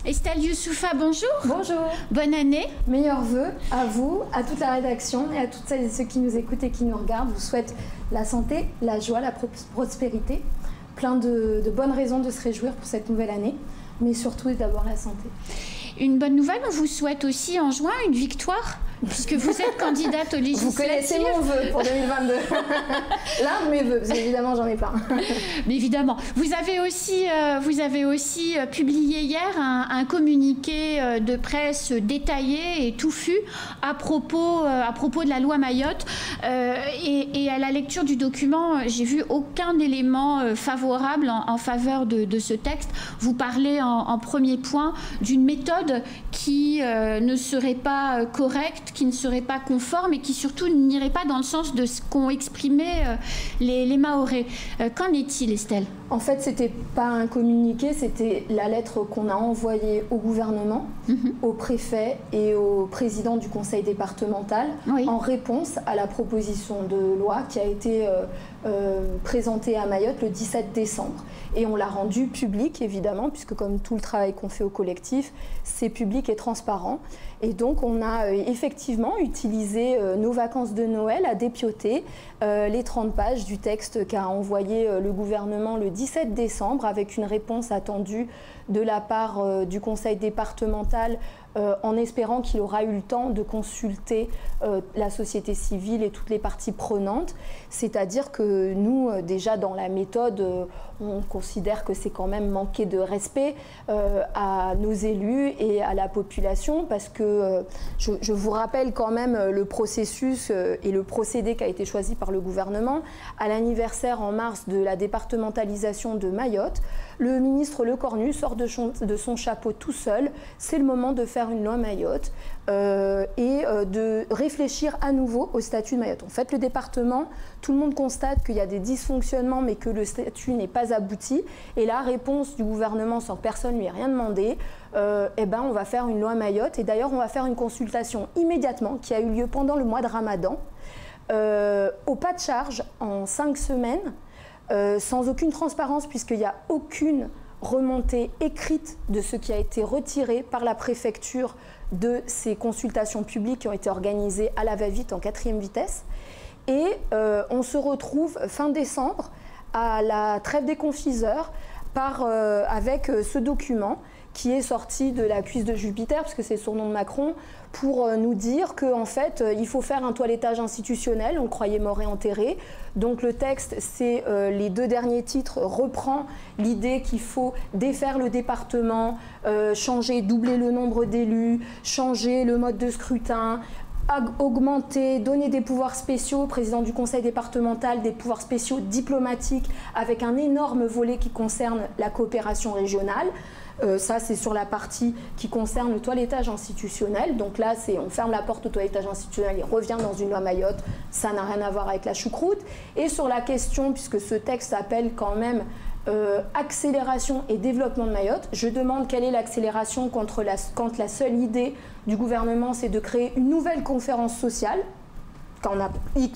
Estelle Youssoufa, bonjour. Bonjour. Bonne année. Meilleurs vœux à vous, à toute la rédaction et à toutes celles et ceux qui nous écoutent et qui nous regardent. Je vous souhaite la santé, la joie, la prospérité. Plein de bonnes raisons de se réjouir pour cette nouvelle année, mais surtout d'abord la santé. Une bonne nouvelle, on vous souhaite aussi en juin une victoire, puisque vous êtes candidate aux législatives. Vous connaissez mon vœu pour 2022. L'un de mes vœux, parce qu'évidemment j'en ai plein. Mais évidemment. Vous avez aussi publié hier un communiqué de presse détaillé et touffu à propos de la loi Mayotte. Et à la lecture du document, j'ai vu aucun élément favorable en faveur de ce texte. Vous parlez en premier point d'une méthode qui ne serait pas correcte, qui ne serait pas conforme et qui surtout n'irait pas dans le sens de ce qu'ont exprimé les Mahorais. Qu'en est-il, Estelle? En fait, c'était pas un communiqué, c'était la lettre qu'on a envoyée au gouvernement, au préfet et au président du conseil départemental, en réponse à la proposition de loi qui a été présentée à Mayotte le 17 décembre. Et on l'a rendue publique, évidemment, puisque comme tout le travail qu'on fait au collectif, c'est public et transparent. Et donc, on a effectivement utilisé nos vacances de Noël à dépioter les 30 pages du texte qu'a envoyé le gouvernement le 17 décembre, avec une réponse attendue de la part du conseil départemental, en espérant qu'il aura eu le temps de consulter la société civile et toutes les parties prenantes. C'est-à-dire que nous, déjà dans la méthode, on considère que c'est quand même manquer de respect à nos élus et à la population, parce que je vous rappelle quand même le processus et le procédé qui a été choisi par le gouvernement. À l'anniversaire en mars de la départementalisation de Mayotte, le ministre Lecornu sort de son chapeau tout seul. C'est le moment de faire une loi Mayotte et de réfléchir à nouveau au statut de Mayotte. En fait, le département, tout le monde constate qu'il y a des dysfonctionnements, mais que le statut n'est pas abouti. Et la réponse du gouvernement, sans que personne ne lui ait rien demandé, eh ben, on va faire une loi Mayotte. Et d'ailleurs, on va faire une consultation immédiatement qui a eu lieu pendant le mois de Ramadan, au pas de charge, en 5 semaines, sans aucune transparence, puisqu'il n'y a aucune remontée écrite de ce qui a été retiré par la préfecture de ces consultations publiques qui ont été organisées à la va-vite en 4e vitesse. Et on se retrouve fin décembre à la trêve des confiseurs avec ce document qui est sorti de la cuisse de Jupiter, parce que c'est le surnom de Macron, pour nous dire qu'en fait, il faut faire un toilettage institutionnel. On le croyait mort et enterré. Donc le texte, c'est les 2 derniers titres, reprend l'idée qu'il faut défaire le département, doubler le nombre d'élus, changer le mode de scrutin, augmenter, donner des pouvoirs spéciaux au président du conseil départemental, des pouvoirs spéciaux diplomatiques, avec un énorme volet qui concerne la coopération régionale. Ça, c'est sur la partie qui concerne le toilettage institutionnel. Donc là, on ferme la porte au toilettage institutionnel, il revient dans une loi Mayotte. Ça n'a rien à voir avec la choucroute. Et sur la question, puisque ce texte s'appelle quand même accélération et développement de Mayotte, je demande quelle est l'accélération quand la seule idée du gouvernement, c'est de créer une nouvelle conférence sociale, quand on a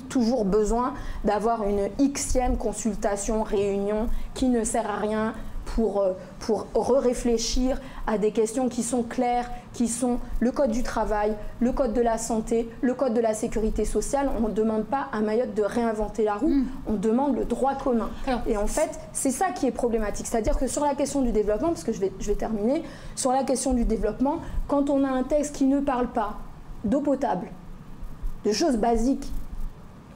toujours besoin d'avoir une Xème consultation, réunion, qui ne sert à rien, pour réfléchir à des questions qui sont claires, qui sont le code du travail, le code de la santé, le code de la sécurité sociale. On ne demande pas à Mayotte de réinventer la roue, on demande le droit commun. Et en fait, c'est ça qui est problématique. C'est-à-dire que sur la question du développement, parce que je vais terminer, sur la question du développement, quand on a un texte qui ne parle pas d'eau potable, de choses basiques,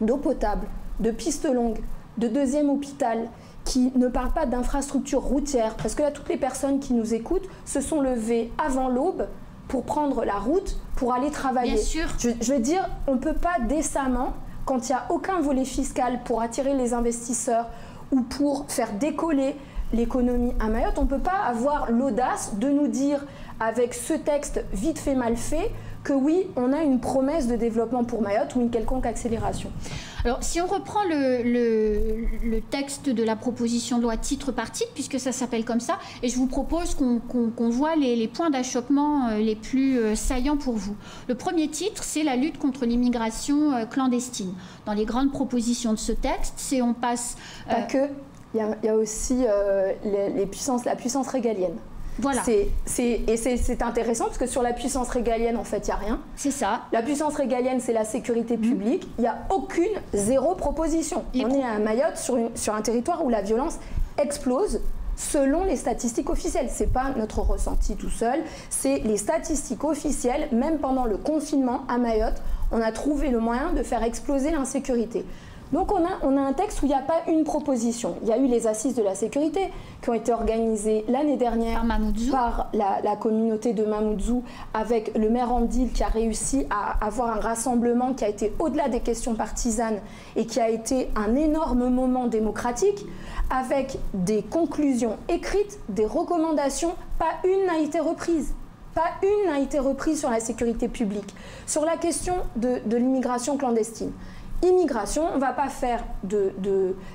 d'eau potable, de pistes longues, de 2e hôpital, qui ne parle pas d'infrastructures routières, parce que là, toutes les personnes qui nous écoutent se sont levées avant l'aube pour prendre la route, pour aller travailler. Bien sûr. Je veux dire, on ne peut pas décemment, quand il n'y a aucun volet fiscal pour attirer les investisseurs ou pour faire décoller l'économie à Mayotte, on ne peut pas avoir l'audace de nous dire, avec ce texte vite fait, mal fait, que oui, on a une promesse de développement pour Mayotte ou une quelconque accélération. Alors, si on reprend le texte de la proposition de loi titre par titre, puisque ça s'appelle comme ça, et je vous propose qu'on voit les points d'achoppement les plus saillants pour vous. Le premier titre, c'est la lutte contre l'immigration clandestine. Dans les grandes propositions de ce texte, c'est on passe... Pas que, il y a aussi la puissance régalienne. Voilà. C'est intéressant parce que sur la puissance régalienne, en fait, il n'y a rien. C'est ça. La puissance régalienne, c'est la sécurité publique. Il n'y a zéro proposition. On est à Mayotte sur un territoire où la violence explose selon les statistiques officielles. Ce n'est pas notre ressenti tout seul, c'est les statistiques officielles. Même pendant le confinement à Mayotte, on a trouvé le moyen de faire exploser l'insécurité. Donc on a un texte où il n'y a pas une proposition. Il y a eu les assises de la sécurité qui ont été organisées l'année dernière par la communauté de Mamoudzou, avec le maire Andil qui a réussi à avoir un rassemblement qui a été au-delà des questions partisanes et qui a été un énorme moment démocratique, avec des conclusions écrites, des recommandations. Pas une n'a été reprise. Pas une n'a été reprise sur la sécurité publique. Sur la question de l'immigration clandestine. Immigration, on ne va pas faire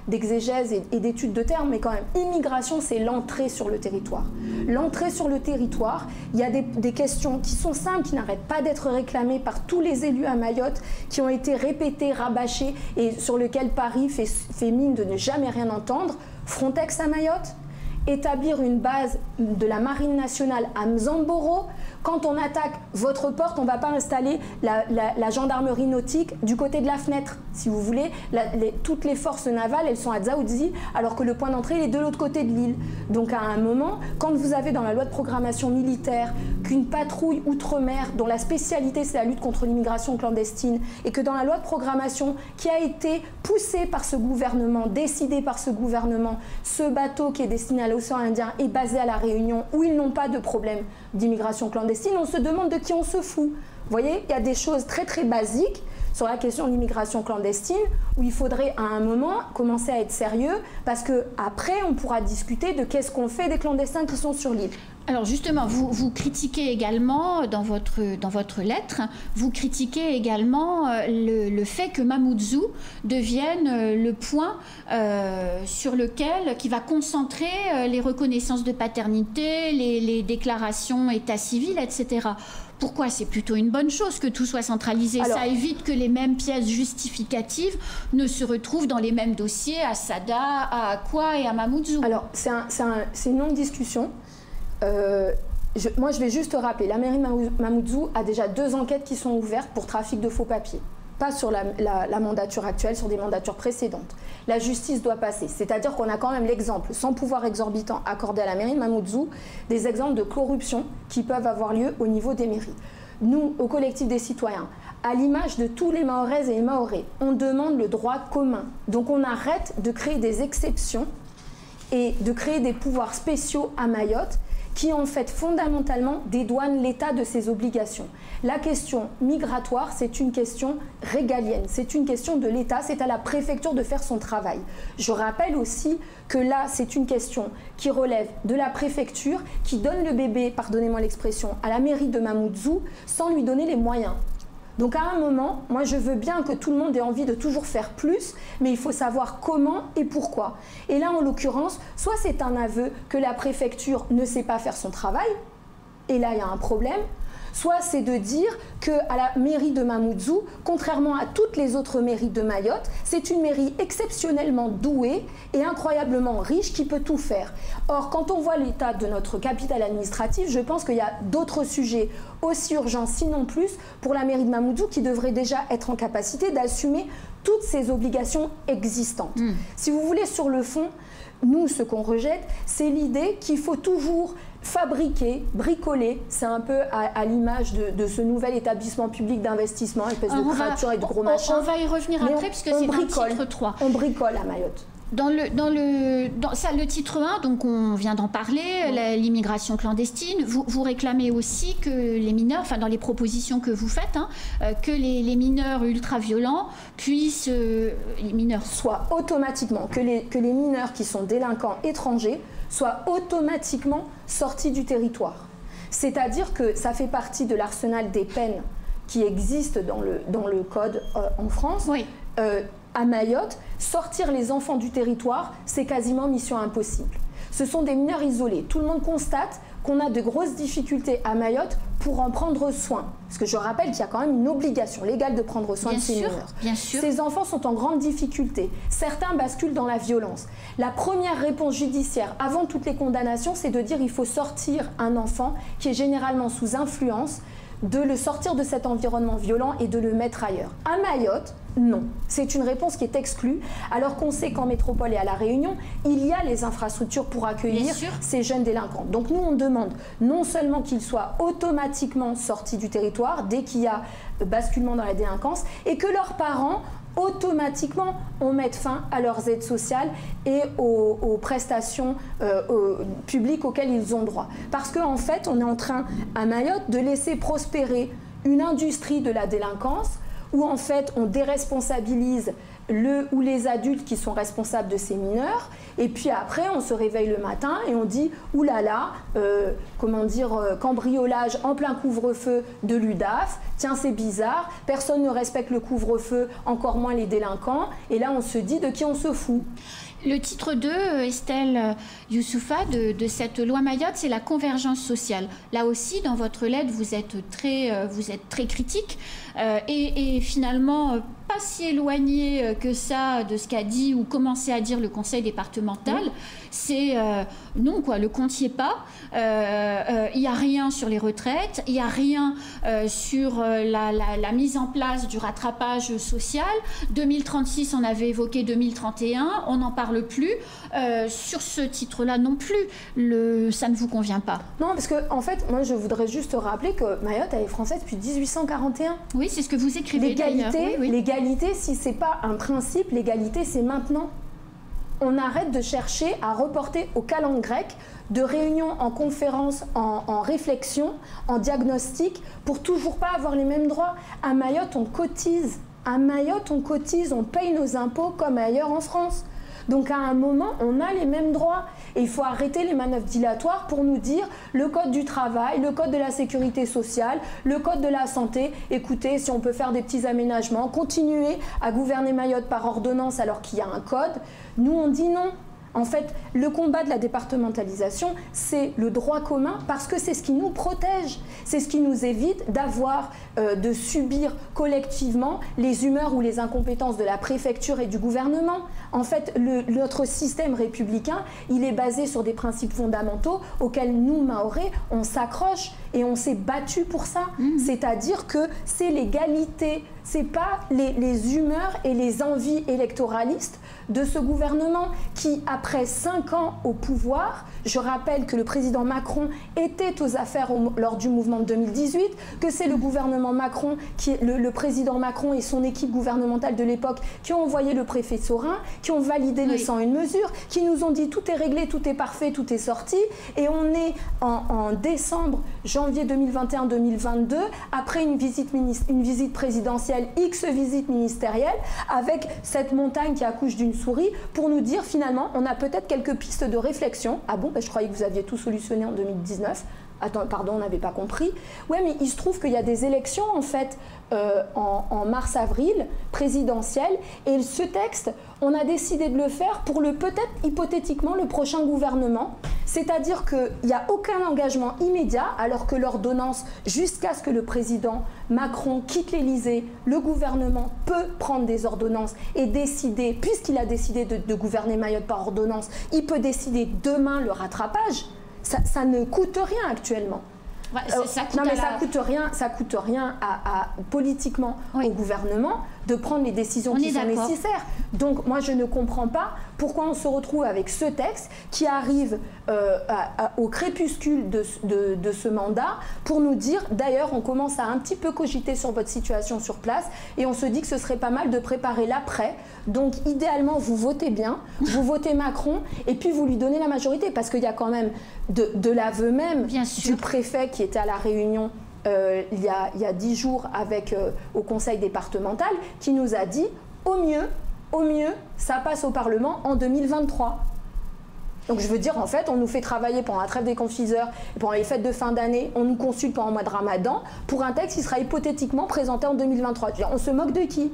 d'exégèse et d'études de termes, mais quand même, immigration, c'est l'entrée sur le territoire. L'entrée sur le territoire, il y a des questions qui sont simples, qui n'arrêtent pas d'être réclamées par tous les élus à Mayotte, qui ont été répétées, rabâchées, et sur lesquelles Paris fait mine de ne jamais rien entendre. Frontex à Mayotte, établir une base de la Marine nationale à Mzamboro. Quand on attaque votre porte, on ne va pas installer la gendarmerie nautique du côté de la fenêtre. Si vous voulez, toutes les forces navales, elles sont à Dzaoudzi, alors que le point d'entrée est de l'autre côté de l'île. Donc à un moment, quand vous avez dans la loi de programmation militaire qu'une patrouille outre-mer, dont la spécialité c'est la lutte contre l'immigration clandestine, et que dans la loi de programmation qui a été poussée par ce gouvernement, décidée par ce gouvernement, ce bateau qui est destiné à l'océan Indien est basé à La Réunion, où ils n'ont pas de problème d'immigration clandestine, on se demande de qui on se fout. Vous voyez, il y a des choses très très basiques sur la question de l'immigration clandestine où il faudrait à un moment commencer à être sérieux, parce qu'après on pourra discuter de qu'est-ce qu'on fait des clandestins qui sont sur l'île. Alors justement, vous critiquez également dans votre lettre, vous critiquez également le fait que Mamoudzou devienne le point sur lequel qui va concentrer les reconnaissances de paternité, les déclarations état civil, etc. Pourquoi? C'est plutôt une bonne chose que tout soit centralisé. Alors, ça évite que les mêmes pièces justificatives ne se retrouvent dans les mêmes dossiers à Sada, à Akwa et à Mamoudzou. Alors c'est une longue discussion. Moi, je vais juste rappeler, la mairie de Mamoudzou a déjà 2 enquêtes qui sont ouvertes pour trafic de faux papiers. Pas sur la mandature actuelle, sur des mandatures précédentes. La justice doit passer. C'est-à-dire qu'on a quand même l'exemple, sans pouvoir exorbitant accordé à la mairie de Mamoudzou, des exemples de corruption qui peuvent avoir lieu au niveau des mairies. Nous, au collectif des citoyens, à l'image de tous les Mahoraises et les Mahorais, on demande le droit commun. Donc on arrête de créer des exceptions et de créer des pouvoirs spéciaux à Mayotte qui en fait fondamentalement dédouane l'État de ses obligations. La question migratoire, c'est une question régalienne, c'est une question de l'État, c'est à la préfecture de faire son travail. Je rappelle aussi que là, c'est une question qui relève de la préfecture, qui donne le bébé, pardonnez-moi l'expression, à la mairie de Mamoudzou sans lui donner les moyens. Donc à un moment, moi je veux bien que tout le monde ait envie de toujours faire plus, mais il faut savoir comment et pourquoi. Et là, en l'occurrence, soit c'est un aveu que la préfecture ne sait pas faire son travail, et là il y a un problème, soit c'est de dire qu'à la mairie de Mamoudzou, contrairement à toutes les autres mairies de Mayotte, c'est une mairie exceptionnellement douée et incroyablement riche qui peut tout faire. Or, quand on voit l'état de notre capitale administrative, je pense qu'il y a d'autres sujets aussi urgents, sinon plus, pour la mairie de Mamoudzou qui devrait déjà être en capacité d'assumer toutes ces obligations existantes. Si vous voulez, sur le fond, nous, ce qu'on rejette, c'est l'idée qu'il faut toujours fabriquer, bricoler, c'est un peu à l'image de ce nouvel établissement public d'investissement, une espèce de créature et de gros machins. On va y revenir après, puisque c'est un titre 3. On bricole à Mayotte. Dans le titre 1, donc on vient d'en parler, l'immigration clandestine, vous réclamez aussi que les mineurs, enfin dans les propositions que vous faites, que les mineurs ultra-violents puissent, les mineurs soient automatiquement, que les mineurs qui sont délinquants étrangers soient automatiquement sortis du territoire. C'est-à-dire que ça fait partie de l'arsenal des peines qui existe dans le code en France. Oui. À Mayotte, sortir les enfants du territoire, c'est quasiment mission impossible. Ce sont des mineurs isolés. Tout le monde constate qu'on a de grosses difficultés à Mayotte pour en prendre soin. Parce que je rappelle qu'il y a quand même une obligation légale de prendre soin de ces mineurs. Bien sûr. Ces enfants sont en grande difficulté. Certains basculent dans la violence. La première réponse judiciaire, avant toutes les condamnations, c'est de dire qu'il faut sortir un enfant qui est généralement sous influence, de le sortir de cet environnement violent et de le mettre ailleurs. À Mayotte, non. C'est une réponse qui est exclue, alors qu'on sait qu'en métropole et à La Réunion, il y a les infrastructures pour accueillir ces jeunes délinquants. Donc nous, on demande non seulement qu'ils soient automatiquement sortis du territoire dès qu'il y a basculement dans la délinquance, et que leurs parents automatiquement on mette fin à leurs aides sociales et aux prestations publiques auxquelles ils ont droit. Parce qu'en fait, on est en train, à Mayotte, de laisser prospérer une industrie de la délinquance où en fait on déresponsabilise le ou les adultes qui sont responsables de ces mineurs, et puis après on se réveille le matin et on dit oulala, cambriolage en plein couvre-feu de l'UDAF, tiens c'est bizarre, personne ne respecte le couvre-feu, encore moins les délinquants, et là on se dit de qui on se fout. Le titre 2, Estelle Youssoufa, de cette loi Mayotte, c'est la convergence sociale. Là aussi, dans votre lettre, vous êtes très critique et finalement pas si éloigné que ça de ce qu'a dit ou commencé à dire le conseil départemental. C'est non, quoi, le compte n'y est pas. Il n'y a rien sur les retraites, il n'y a rien sur la mise en place du rattrapage social. 2036, on avait évoqué 2031, on n'en parle plus. Sur ce titre-là non plus, ça ne vous convient pas. Non, parce que en fait, moi je voudrais juste rappeler que Mayotte, elle est française depuis 1841. Oui, c'est ce que vous écrivez d'ailleurs. L'égalité, si c'est pas un principe, l'égalité c'est maintenant. On arrête de chercher à reporter aux calendes grecques de réunions en conférence, en réflexion, en diagnostic, pour toujours pas avoir les mêmes droits. À Mayotte, on cotise. À Mayotte, on cotise, on paye nos impôts comme ailleurs en France. Donc à un moment, on a les mêmes droits. Et il faut arrêter les manœuvres dilatoires pour nous dire le code du travail, le code de la sécurité sociale, le code de la santé. Écoutez, si on peut faire des petits aménagements, continuer à gouverner Mayotte par ordonnance alors qu'il y a un code, nous on dit non. En fait, le combat de la départementalisation, c'est le droit commun parce que c'est ce qui nous protège. C'est ce qui nous évite de subir collectivement les humeurs ou les incompétences de la préfecture et du gouvernement. En fait, notre système républicain, il est basé sur des principes fondamentaux auxquels nous, Mahorais, on s'accroche et on s'est battu pour ça. C'est-à-dire que c'est l'égalité, c'est pas les humeurs et les envies électoralistes de ce gouvernement qui, après 5 ans au pouvoir, je rappelle que le président Macron était aux affaires lors du mouvement de 2018, que c'est le gouvernement Macron, le président Macron et son équipe gouvernementale de l'époque qui ont envoyé le préfet Saurin, qui ont validé les 101 mesures, qui nous ont dit tout est réglé, tout est parfait, tout est sorti, et on est en décembre, janvier 2021-2022, après une visite présidentielle, X visites ministérielles, avec cette montagne qui accouche d'une souris, pour nous dire finalement, on a peut-être quelques pistes de réflexion. Ah bon, je croyais que vous aviez tout solutionné en 2019. Attends, pardon, on n'avait pas compris. Ouais, mais il se trouve qu'il y a des élections en fait en mars-avril présidentielles, et ce texte, on a décidé de le faire pour peut-être hypothétiquement le prochain gouvernement. C'est-à-dire qu'il n'y a aucun engagement immédiat, alors que l'ordonnance, jusqu'à ce que le président Macron quitte l'Élysée, le gouvernement peut prendre des ordonnances et décider, puisqu'il a décidé de gouverner Mayotte par ordonnance, il peut décider demain le rattrapage. Ça ne coûte rien actuellement. Ouais, ça coûte rien politiquement au gouvernement de prendre les décisions qui sont nécessaires. Donc moi je ne comprends pas pourquoi on se retrouve avec ce texte qui arrive au crépuscule de ce mandat pour nous dire, d'ailleurs on commence à un petit peu cogiter sur votre situation sur place et on se dit que ce serait pas mal de préparer l'après. Donc idéalement vous votez bien, vous votez Macron et puis vous lui donnez la majorité, parce qu'il y a quand même de l'aveu même du préfet qui était à La Réunion il y a 10 jours au conseil départemental, qui nous a dit au mieux ça passe au Parlement en 2023. Donc je veux dire, en fait, on nous fait travailler pendant la trêve des confiseurs, et pendant les fêtes de fin d'année, on nous consulte pendant le mois de Ramadan pour un texte qui sera hypothétiquement présenté en 2023. Je veux dire, on se moque de qui?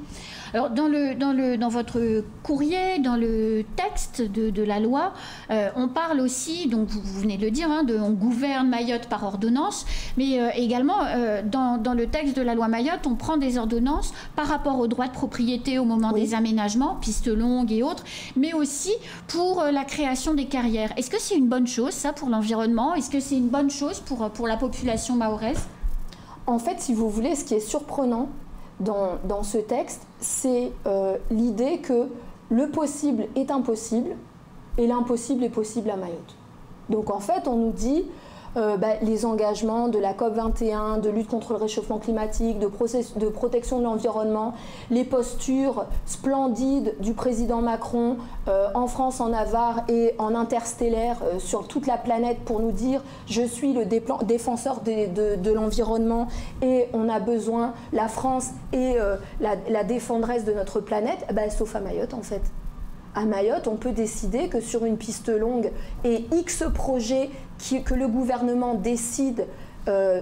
Alors dans votre courrier, dans le texte de la loi, on parle aussi, donc vous venez de le dire, hein, on gouverne Mayotte par ordonnance, mais également dans le texte de la loi Mayotte, on prend des ordonnances par rapport aux droits de propriété au moment des aménagements, pistes longues et autres, mais aussi pour la création des carrières. Est-ce que c'est une bonne chose, ça, pour l'environnement? Est-ce que c'est une bonne chose pour la population mahoraise? En fait, si vous voulez, ce qui est surprenant dans ce texte, c'est l'idée que le possible est impossible et l'impossible est possible à Mayotte. Donc en fait, on nous dit les engagements de la COP21, de lutte contre le réchauffement climatique, de protection de l'environnement, les postures splendides du président Macron en France, en Navarre et en interstellaire sur toute la planète pour nous dire « je suis le défenseur de l'environnement et on a besoin, la France et la défendresse de notre planète », sauf à Mayotte en fait. À Mayotte, on peut décider que sur une piste longue et X projets que le gouvernement décide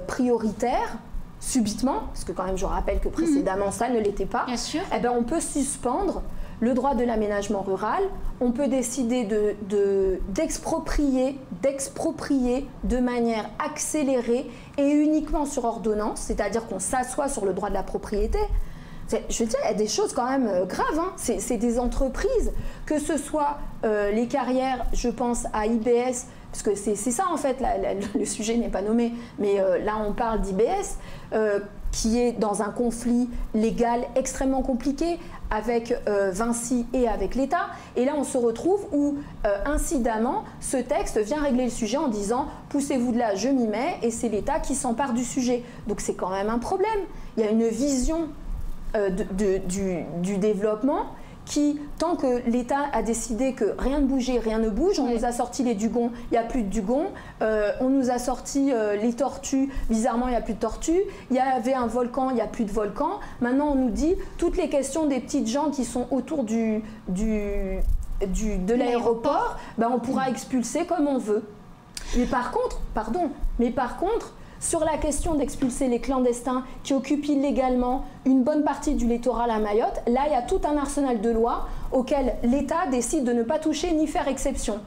prioritaires, subitement, parce que quand même je rappelle que précédemment ça ne l'était pas, bien sûr. On peut suspendre le droit de l'aménagement rural, on peut décider d'exproprier de manière accélérée et uniquement sur ordonnance, c'est-à-dire qu'on s'assoit sur le droit de la propriété. Je veux dire, il y a des choses quand même graves, hein. C'est des entreprises, que ce soit les carrières, je pense à IBS, parce que c'est ça en fait, le sujet n'est pas nommé, mais là on parle d'IBS, qui est dans un conflit légal extrêmement compliqué avec Vinci et avec l'État. Et là on se retrouve où incidemment ce texte vient régler le sujet en disant « poussez-vous de là, je m'y mets » et c'est l'État qui s'empare du sujet. Donc c'est quand même un problème. Il y a une vision du développement qui, tant que l'État a décidé que rien ne bougeait, rien ne bouge, on nous a sorti les dugons, il n'y a plus de dugons, on nous a sorti les tortues, bizarrement il n'y a plus de tortues, il y avait un volcan, il n'y a plus de volcan, maintenant on nous dit toutes les questions des petites gens qui sont autour de l'aéroport, on pourra expulser comme on veut. Mais par contre, sur la question d'expulser les clandestins qui occupent illégalement une bonne partie du littoral à Mayotte, là il y a tout un arsenal de lois auxquelles l'État décide de ne pas toucher ni faire exception.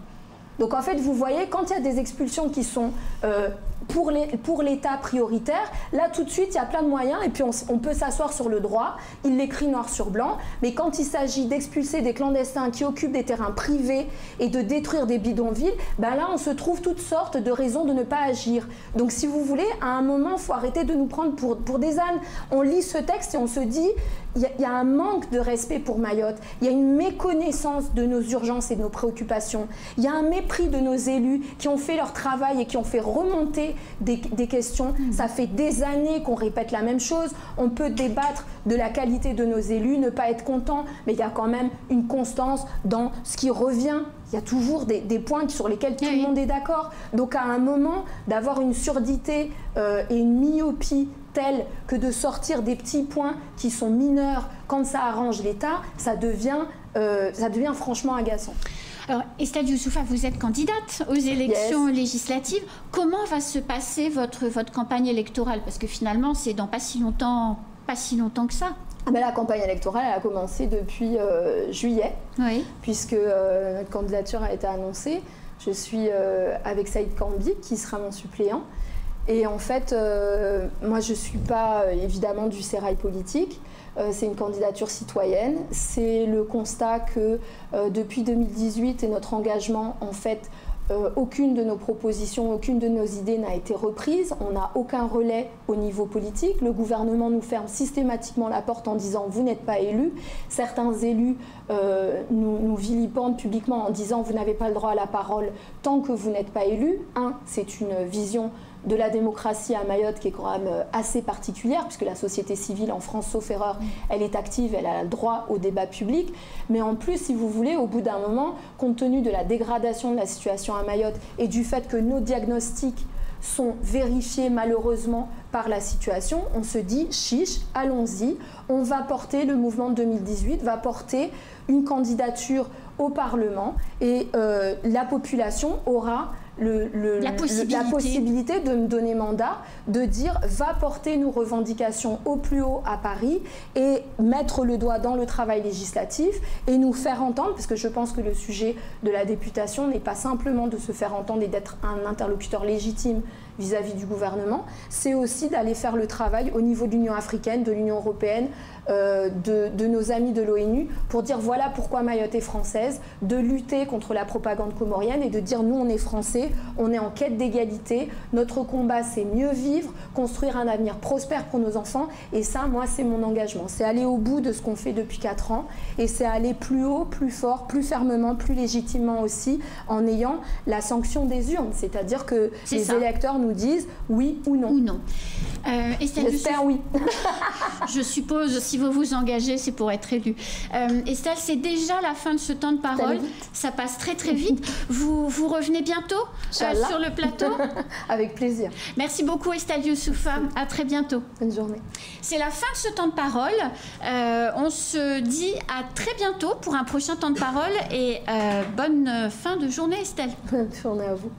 Donc en fait, vous voyez, quand il y a des expulsions qui sont pour l'État prioritaire, là tout de suite il y a plein de moyens et puis on peut s'asseoir sur le droit, il l'écrit noir sur blanc, mais quand il s'agit d'expulser des clandestins qui occupent des terrains privés et de détruire des bidonvilles, là on se trouve toutes sortes de raisons de ne pas agir. Donc si vous voulez, à un moment il faut arrêter de nous prendre pour des ânes. On lit ce texte et on se dit il y a un manque de respect pour Mayotte, il y a une méconnaissance de nos urgences et de nos préoccupations, il y a un mépris de nos élus qui ont fait leur travail et qui ont fait remonter des questions. Ça fait des années qu'on répète la même chose. On peut débattre de la qualité de nos élus, ne pas être content, mais il y a quand même une constance dans ce qui revient. Il y a toujours des points sur lesquels tout le monde est d'accord. Donc à un moment, d'avoir une surdité et une myopie telle que de sortir des petits points qui sont mineurs quand ça arrange l'État, ça devient franchement agaçant. Alors, Estelle Youssoufa, vous êtes candidate aux élections législatives. Comment va se passer votre campagne électorale? Parce que finalement, c'est dans pas si longtemps que ça. La campagne électorale elle a commencé depuis juillet, puisque notre candidature a été annoncée. Je suis avec Saïd Kambi, qui sera mon suppléant. Et en fait, moi, je ne suis pas évidemment du sérail politique. C'est une candidature citoyenne. C'est le constat que depuis 2018 et notre engagement, en fait, aucune de nos propositions, aucune de nos idées n'a été reprise. On n'a aucun relais au niveau politique. Le gouvernement nous ferme systématiquement la porte en disant « vous n'êtes pas élus ». Certains élus nous vilipendent publiquement en disant « vous n'avez pas le droit à la parole tant que vous n'êtes pas élus ». C'est une vision de la démocratie à Mayotte qui est quand même assez particulière, puisque la société civile en France, sauf erreur, elle est active, elle a le droit au débat public. Mais en plus, si vous voulez, au bout d'un moment, compte tenu de la dégradation de la situation à Mayotte et du fait que nos diagnostics sont vérifiés malheureusement par la situation, on se dit chiche, allons-y, on va porter, le mouvement de 2018 va porter une candidature au Parlement et la population aura la possibilité de me donner mandat, de dire va porter nos revendications au plus haut à Paris et mettre le doigt dans le travail législatif et nous faire entendre, parce que je pense que le sujet de la députation n'est pas simplement de se faire entendre et d'être un interlocuteur légitime vis-à-vis du gouvernement, c'est aussi d'aller faire le travail au niveau de l'Union africaine, de l'Union européenne, de nos amis de l'ONU, pour dire voilà pourquoi Mayotte est française, de lutter contre la propagande comorienne et de dire nous on est français, on est en quête d'égalité, notre combat c'est mieux vivre, construire un avenir prospère pour nos enfants, et ça moi c'est mon engagement, c'est aller au bout de ce qu'on fait depuis 4 ans et c'est aller plus haut, plus fort, plus fermement, plus légitimement aussi en ayant la sanction des urnes, c'est-à-dire que les électeurs nous disent oui ou non. Ou non. J'espère oui. Je suppose, si vous vous engagez, c'est pour être élu. Estelle, c'est déjà la fin de ce temps de parole. Ça passe très très vite. Vous revenez bientôt sur le plateau? Avec plaisir. Merci beaucoup Estelle Youssoufa. À très bientôt. Bonne journée. C'est la fin de ce temps de parole. On se dit à très bientôt pour un prochain temps de parole et bonne fin de journée Estelle. Bonne journée à vous.